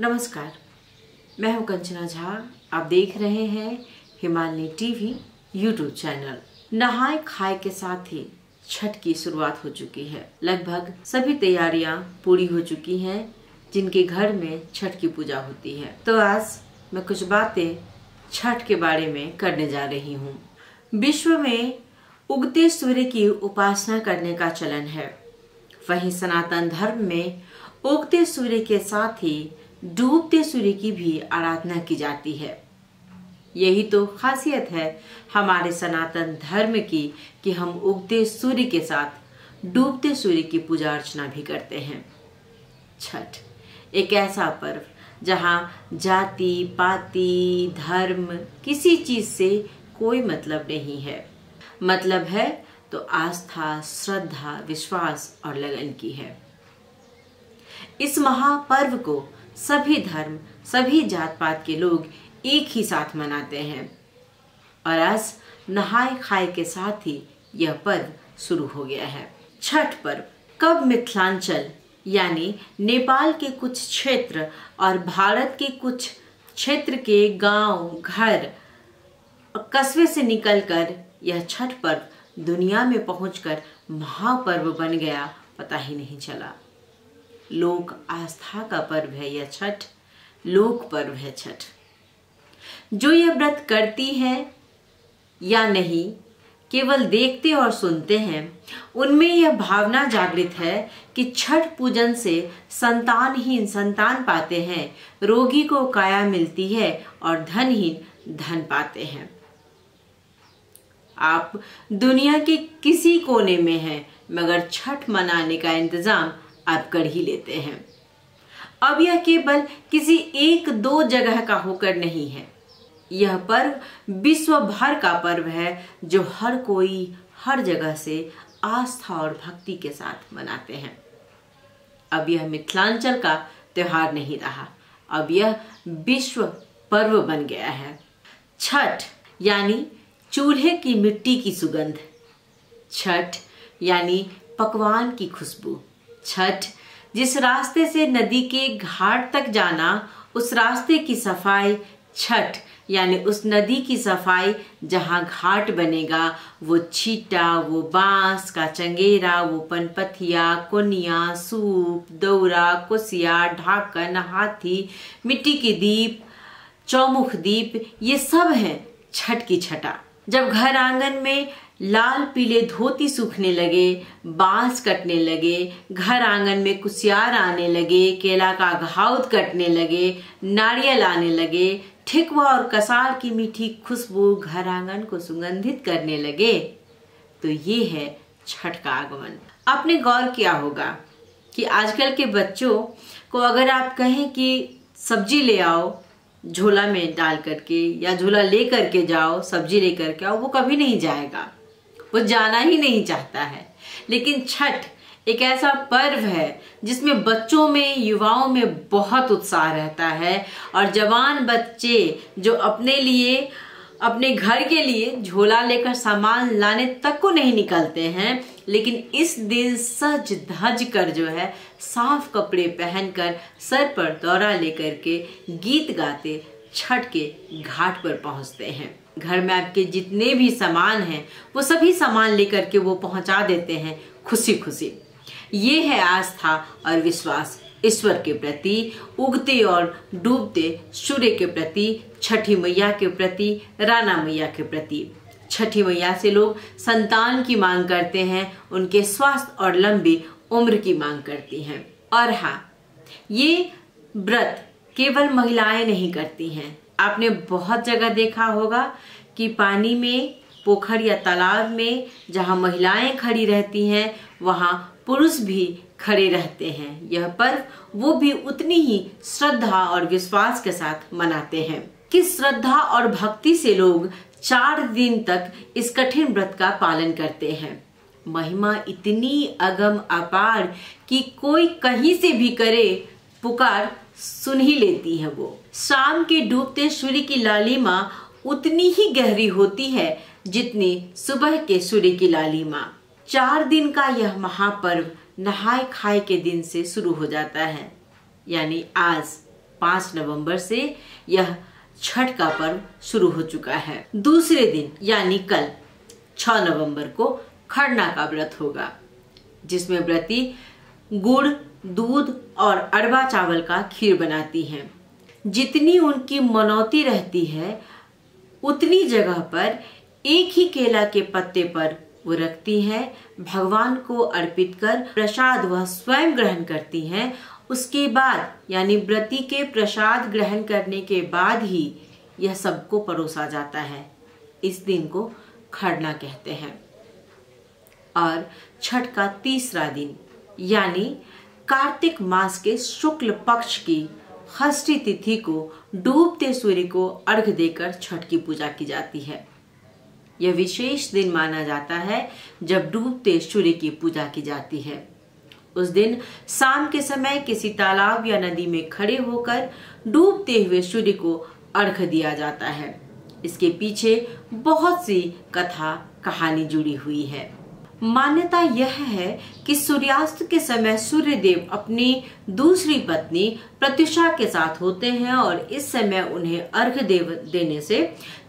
नमस्कार, मैं हूं कंचना झा। आप देख रहे हैं हिमालय टीवी यूट्यूब चैनल। नहाए खाए के साथ ही छठ की शुरुआत हो चुकी है। लगभग सभी तैयारियां पूरी हो चुकी हैं जिनके घर में छठ की पूजा होती है। तो आज मैं कुछ बातें छठ के बारे में करने जा रही हूँ। विश्व में उगते सूर्य की उपासना करने का चलन है। वहीं सनातन धर्म में उगते सूर्य के साथ ही डूबते सूर्य की भी आराधना की जाती है। यही तो खासियत है हमारे सनातन धर्म की कि हम उगते सूर्य के साथ डूबते सूर्य की पूजा अर्चना भी करते हैं। छठ एक ऐसा पर्व जहां जाति पाति धर्म किसी चीज से कोई मतलब नहीं है। मतलब है तो आस्था, श्रद्धा, विश्वास और लगन की है। इस महापर्व को सभी धर्म, सभी जात पात के लोग एक ही साथ मनाते हैं और आज नहाए खाए के साथ ही यह पर्व शुरू हो गया है। छठ पर्व कब मिथिलांचल यानी नेपाल के कुछ क्षेत्र और भारत के कुछ क्षेत्र के गांव, घर और कस्बे से निकलकर यह छठ पर्व दुनिया में पहुंचकर महापर्व बन गया, पता ही नहीं चला। लोक आस्था का पर्व है यह छठ, लोक पर्व है छठ। जो यह व्रत करती है या नहीं, केवल देखते और सुनते हैं, उनमें यह भावना जागृत है कि छठ पूजन से संतानहीन संतान पाते हैं, रोगी को काया मिलती है और धनहीन धन पाते हैं। आप दुनिया के किसी कोने में हैं, मगर छठ मनाने का इंतजाम आप कर ही लेते हैं। अब यह केवल किसी एक दो जगह का होकर नहीं है। यह पर्व विश्व भर का पर्व है जो हर कोई हर जगह से आस्था और भक्ति के साथ मनाते हैं। अब यह मिथिलांचल का त्योहार नहीं रहा, अब यह विश्व पर्व बन गया है। छठ यानी चूल्हे की मिट्टी की सुगंध, छठ यानी पकवान की खुशबू, छठ जिस रास्ते से नदी के घाट तक जाना उस रास्ते की सफाई, छठ यानी उस नदी की सफाई जहां घाट बनेगा, वो छीटा, वो बांस का चंगेरा, वो पनपथिया, कोनिया, सूप, दौरा, कोसिया, ढाकन, हाथी, मिट्टी के दीप, चौमुख दीप, ये सब है छठ की छटा। जब घर आंगन में लाल पीले धोती सूखने लगे, बांस कटने लगे, घर आंगन में कुसियार आने लगे, केला का घाउद कटने लगे, नारियल आने लगे, ठेकुआ और कसार की मीठी खुशबू घर आंगन को सुगंधित करने लगे, तो ये है छठ का आगमन। आपने गौर किया होगा कि आजकल के बच्चों को अगर आप कहें कि सब्जी ले आओ झोला में डाल करके या झोला ले करके जाओ, सब्जी ले करके आओ, वो कभी नहीं जाएगा, वो जाना ही नहीं चाहता है। लेकिन छठ एक ऐसा पर्व है जिसमें बच्चों में, युवाओं में बहुत उत्साह रहता है और जवान बच्चे जो अपने लिए, अपने घर के लिए झोला लेकर सामान लाने तक को नहीं निकलते हैं, लेकिन इस दिन सज धज कर जो है साफ कपड़े पहनकर सर पर दौरा लेकर के गीत गाते छठ के घाट पर पहुंचते हैं। घर में आपके जितने भी सामान हैं वो सभी सामान लेकर के वो पहुंचा देते हैं खुशी खुशी। ये है आस्था और विश्वास ईश्वर के प्रति, उगते और डूबते सूर्य के प्रति, छठी मैया के प्रति, राना मैया के प्रति। छठी मैया से लोग संतान की मांग करते हैं, उनके स्वास्थ्य और लंबी उम्र की मांग करती हैं। और हाँ, ये व्रत केवल महिलाएं नहीं करती हैं। आपने बहुत जगह देखा होगा कि पानी में, पोखर या तालाब में जहाँ महिलाएं खड़ी रहती हैं वहाँ पुरुष भी खड़े रहते हैं। यह पर्व वो भी उतनी ही श्रद्धा और विश्वास के साथ मनाते हैं। किस श्रद्धा और भक्ति से लोग 4 दिन तक इस कठिन व्रत का पालन करते हैं। महिमा इतनी अगम अपार कि कोई कहीं से भी करे पुकार सुन ही लेती है वो। शाम के डूबते सूर्य की लालिमा उतनी ही गहरी होती है जितनी सुबह के सूर्य की लालिमा। 4 दिन का यह महापर्व नहाए खाए के दिन से शुरू हो जाता है, यानी आज 5 नवंबर से यह छठ का पर्व शुरू हो चुका है। दूसरे दिन यानी कल 6 नवंबर को खरना का व्रत होगा, जिसमें व्रती गुड़, दूध और अरबा चावल का खीर बनाती हैं। जितनी उनकी मनौती रहती है उतनी जगह पर एक ही केला के पत्ते पर वो रखती हैं, भगवान को अर्पित कर प्रसाद वह स्वयं ग्रहण करती हैं। उसके बाद यानी व्रती के प्रसाद ग्रहण करने के बाद ही यह सबको परोसा जाता है। इस दिन को खरना कहते हैं। और छठ का तीसरा दिन यानी कार्तिक मास के शुक्ल पक्ष की षष्ठी तिथि को डूबते सूर्य को अर्घ्य देकर छठ की पूजा की जाती है। यह विशेष दिन माना जाता है जब डूबते सूर्य की पूजा की जाती है। उस दिन शाम के समय किसी तालाब या नदी में खड़े होकर डूबते हुए सूर्य को अर्घ्य दिया जाता है। इसके पीछे बहुत सी कथा कहानी जुड़ी हुई है। मान्यता यह है कि सूर्यास्त के समय सूर्य देव अपनी दूसरी पत्नी प्रत्युषा के साथ होते हैं और इस समय उन्हें अर्घ्य देने से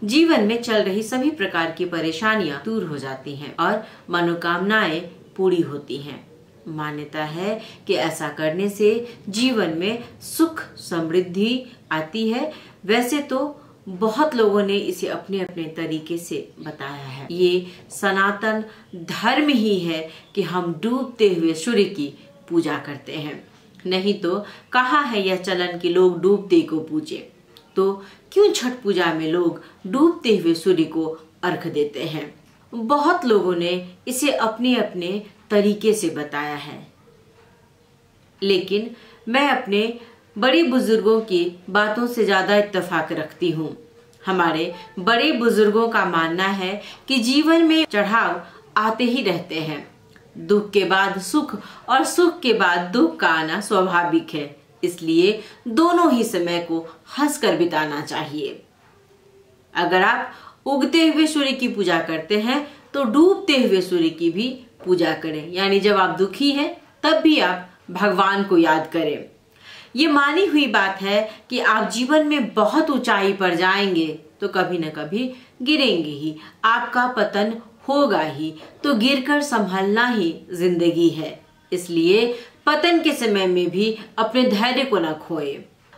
जीवन में चल रही सभी प्रकार की परेशानियां दूर हो जाती हैं और मनोकामनाएं पूरी होती हैं। मान्यता है कि ऐसा करने से जीवन में सुख समृद्धि आती है। वैसे तो बहुत लोगों ने इसे अपने अपने तरीके से बताया है। ये सनातन धर्म ही है कि हम डूबते हुए सूर्य की पूजा करते हैं। नहीं तो कहाँ है यह चलन कि लोग डूबते को पूजे। तो क्यों छठ पूजा में लोग डूबते हुए सूर्य को अर्घ्य देते हैं? बहुत लोगों ने इसे अपने अपने तरीके से बताया है, लेकिन मैं अपने बड़े बुजुर्गों की बातों से ज्यादा इत्तेफाक रखती हूँ। हमारे बड़े बुजुर्गों का मानना है कि जीवन में चढ़ाव आते ही रहते हैं। दुख के बाद सुख और सुख के बाद दुख का आना स्वाभाविक है, इसलिए दोनों ही समय को हंसकर बिताना चाहिए। अगर आप उगते हुए सूर्य की पूजा करते हैं तो डूबते हुए सूर्य की भी पूजा करें, यानी जब आप दुखी हैं तब भी आप भगवान को याद करें। ये मानी हुई बात है कि आप जीवन में बहुत ऊंचाई पर जाएंगे तो कभी न कभी गिरेंगे ही, आपका पतन होगा ही, तो गिरकर संभलना ही जिंदगी है। इसलिए पतन के समय में भी अपने धैर्य को न खोएं।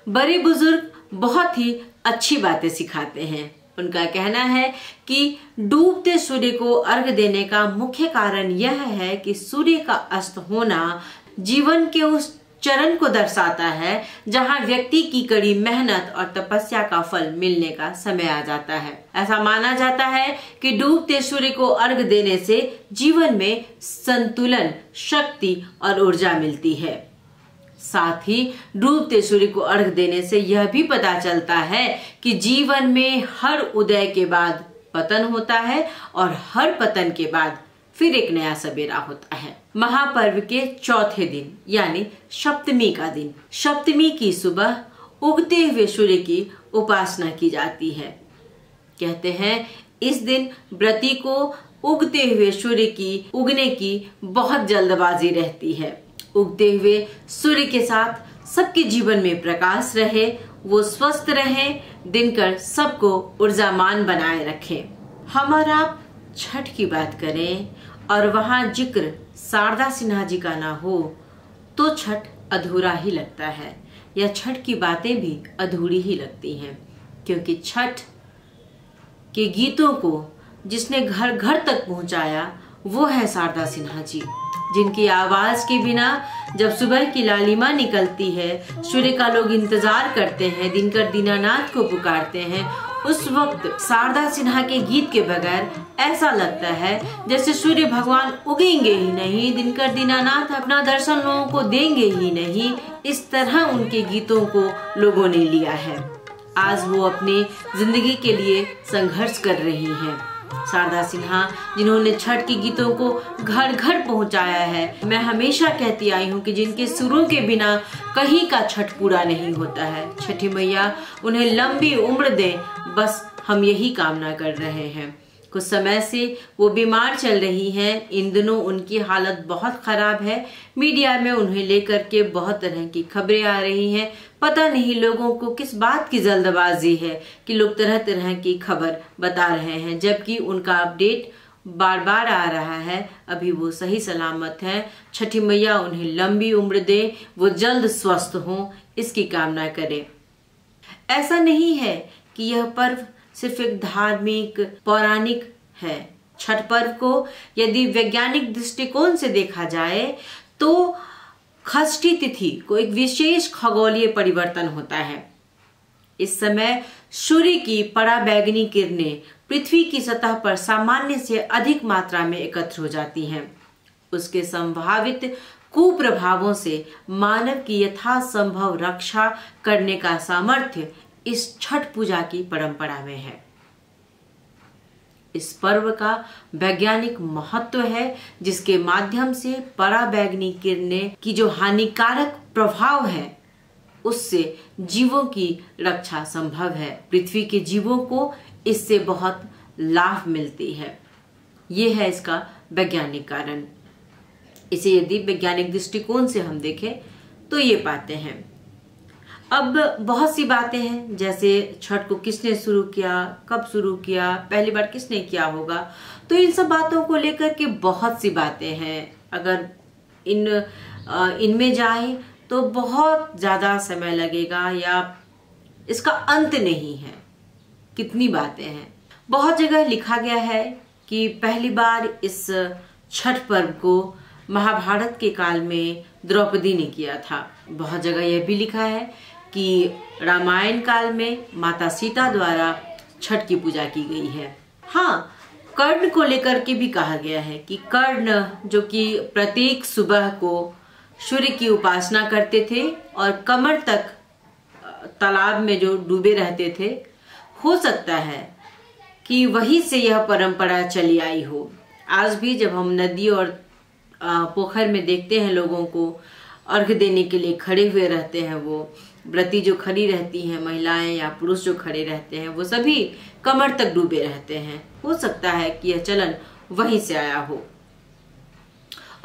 बड़े बुजुर्ग बहुत ही अच्छी बातें सिखाते हैं। उनका कहना है कि डूबते सूर्य को अर्घ्य देने का मुख्य कारण यह है कि सूर्य का अस्त होना जीवन के उस चरण को दर्शाता है जहां व्यक्ति की कड़ी मेहनत और तपस्या का फल मिलने का समय आ जाता है। ऐसा माना जाता है कि डूबते सूर्य को अर्घ्य देने से जीवन में संतुलन, शक्ति और ऊर्जा मिलती है। साथ ही डूबते सूर्य को अर्घ्य देने से यह भी पता चलता है कि जीवन में हर उदय के बाद पतन होता है और हर पतन के बाद फिर एक नया सवेरा होता है। महापर्व के चौथे दिन यानी सप्तमी का दिन, सप्तमी की सुबह उगते हुए सूर्य की उपासना की जाती है। कहते हैं इस दिन व्रती को उगते हुए सूर्य की उगने की बहुत जल्दबाजी रहती है। उगते हुए सूर्य के साथ सबके जीवन में प्रकाश रहे, वो स्वस्थ रहे, दिनकर सबको ऊर्जामान बनाए रखे। हमारा छठ की बात करें और वहां जिक्र शारदा सिन्हा जी का ना हो तो छठ अधूरा ही लगता है, या छठ की बातें भी अधूरी ही लगती हैं, क्योंकि छठ के गीतों को जिसने घर घर तक पहुंचाया वो है शारदा सिन्हा जी, जिनकी आवाज के बिना जब सुबह की लालिमा निकलती है, सूर्य का लोग इंतजार करते हैं, दिनकर दीनानाथ को पुकारते हैं, उस वक्त शारदा सिन्हा के गीत के बगैर ऐसा लगता है जैसे सूर्य भगवान उगेंगे ही नहीं, दिनकर दीनानाथ अपना दर्शन लोगों को देंगे ही नहीं। इस तरह उनके गीतों को लोगों ने लिया है। आज वो अपनी जिंदगी के लिए संघर्ष कर रही हैं। शारदा सिन्हा जिन्होंने छठ के गीतों को घर घर पहुंचाया है। मैं हमेशा कहती आई हूँ कि जिनके सुरों के बिना कहीं का छठ पूरा नहीं होता है। छठी मैया उन्हें लंबी उम्र दे, बस हम यही कामना कर रहे हैं। कुछ समय से वो बीमार चल रही हैं। इन दिनों उनकी हालत बहुत खराब है। मीडिया में उन्हें लेकर के बहुत तरह की खबरें आ रही हैं, पता नहीं लोगों को किस बात की जल्दबाजी है कि लोग तरह तरह की खबर बता रहे हैं, जबकि उनका अपडेट बार बार आ रहा है। अभी वो सही सलामत हैं। छठी मैया उन्हें लंबी उम्र दे, वो जल्द स्वस्थ हों, इसकी कामना करें। ऐसा नहीं है कि यह पर्व सिर्फ एक धार्मिक पौराणिक है। छठ पर्व को यदि वैज्ञानिक दृष्टिकोण से देखा जाए तो षष्ठी तिथि को एक विशेष खगोलीय परिवर्तन होता है। इस समय सूर्य की पराबैंगनी किरणें पृथ्वी की सतह पर सामान्य से अधिक मात्रा में एकत्र हो जाती हैं। उसके संभावित कुप्रभावों से मानव की यथासंभव रक्षा करने का सामर्थ्य इस छठ पूजा की परंपरा में है। इस पर्व का वैज्ञानिक महत्व है, जिसके माध्यम से पराबैंगनी किरणें की जो हानिकारक प्रभाव है उससे जीवों की रक्षा संभव है। पृथ्वी के जीवों को इससे बहुत लाभ मिलती है। ये है इसका वैज्ञानिक कारण। इसे यदि वैज्ञानिक दृष्टिकोण से हम देखें तो ये पाते हैं। अब बहुत सी बातें हैं, जैसे छठ को किसने शुरू किया, कब शुरू किया, पहली बार किसने किया होगा, तो इन सब बातों को लेकर के बहुत सी बातें हैं। अगर इनमें जाए तो बहुत ज्यादा समय लगेगा या इसका अंत नहीं है। कितनी बातें हैं। बहुत जगह लिखा गया है कि पहली बार इस छठ पर्व को महाभारत के काल में द्रौपदी ने किया था। बहुत जगह यह भी लिखा है कि रामायण काल में माता सीता द्वारा छठ की पूजा की गई है। हाँ, कर्ण को लेकर के भी कहा गया है कि कर्ण जो कि प्रत्येक सुबह को सूर्य की उपासना करते थे और कमर तक तालाब में जो डूबे रहते थे, हो सकता है कि वहीं से यह परंपरा चली आई हो। आज भी जब हम नदी और पोखर में देखते हैं लोगों को अर्घ देने के लिए खड़े हुए रहते हैं, वो व्रती जो खड़ी रहती हैं, महिलाएं या पुरुष जो खड़े रहते हैं, वो सभी कमर तक डूबे रहते हैं। हो सकता है कि यह चलन वहीं से आया हो।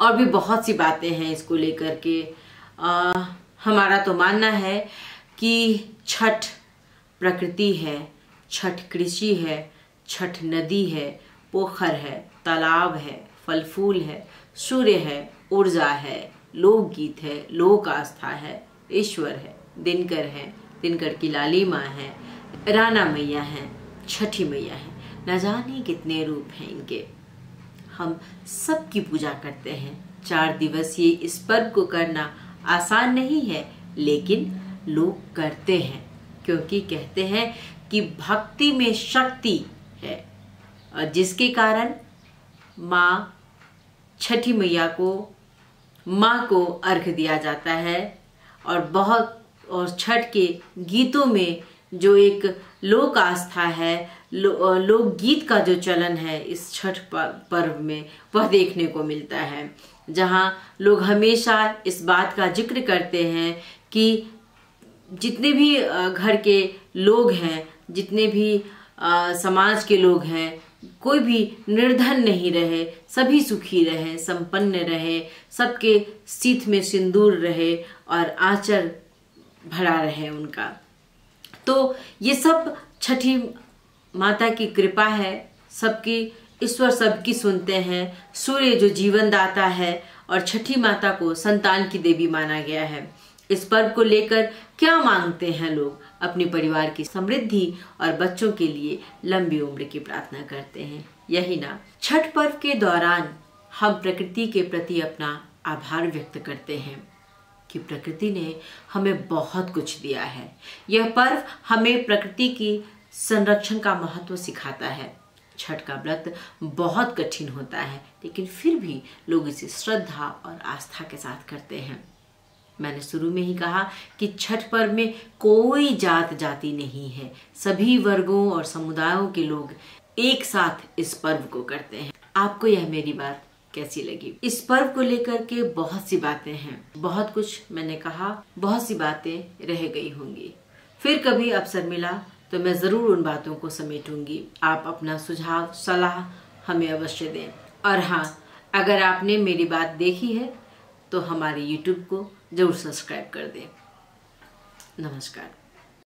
और भी बहुत सी बातें हैं इसको लेकर के। हमारा तो मानना है कि छठ प्रकृति है, छठ कृषि है, छठ नदी है, पोखर है, तालाब है, फल फूल है, सूर्य है, ऊर्जा है, लोकगीत है, लोक आस्था है, ईश्वर है, दिनकर है, दिनकर की लाली माँ है, राना मैया है, छठी मैया है, न जाने कितने रूप हैं इनके। हम सबकी पूजा करते हैं। 4 दिवसीय इस पर्व को करना आसान नहीं है, लेकिन लोग करते हैं क्योंकि कहते हैं कि भक्ति में शक्ति है, और जिसके कारण माँ छठी मैया को माँ को अर्घ दिया जाता है। और छठ के गीतों में जो एक लोक आस्था है, लोकगीत का जो चलन है इस छठ पर्व में, वह देखने को मिलता है, जहाँ लोग हमेशा इस बात का जिक्र करते हैं कि जितने भी घर के लोग हैं, जितने भी समाज के लोग हैं, कोई भी निर्धन नहीं रहे, सभी सुखी रहे, संपन्न रहे, सबके सीथ में सिंदूर रहे और आंचल भरा रहे उनका। तो ये सब छठी माता की कृपा है। सबकी ईश्वर सबकी सुनते हैं। सूर्य जो जीवन दाता है और छठी माता को संतान की देवी माना गया है। इस पर्व को लेकर क्या मांगते हैं लोग? अपने परिवार की समृद्धि और बच्चों के लिए लंबी उम्र की प्रार्थना करते हैं। यही ना, छठ पर्व के दौरान हम प्रकृति के प्रति अपना आभार व्यक्त करते हैं कि प्रकृति ने हमें बहुत कुछ दिया है। यह पर्व हमें प्रकृति की संरक्षण का महत्व सिखाता है। छठ का व्रत बहुत कठिन होता है, लेकिन फिर भी लोग इसे श्रद्धा और आस्था के साथ करते हैं। मैंने शुरू में ही कहा कि छठ पर्व में कोई जात जाति नहीं है। सभी वर्गों और समुदायों के लोग एक साथ इस पर्व को करते हैं। आपको यह मेरी बात कैसी लगी? इस पर्व को लेकर के बहुत सी बातें हैं, बहुत कुछ मैंने कहा, बहुत सी बातें रह गई होंगी। फिर कभी अवसर मिला तो मैं जरूर उन बातों को समेटूंगी। आप अपना सुझाव सलाह हमें अवश्य दें। और हाँ, अगर आपने मेरी बात देखी है तो हमारे YouTube को जरूर सब्सक्राइब कर दें। नमस्कार।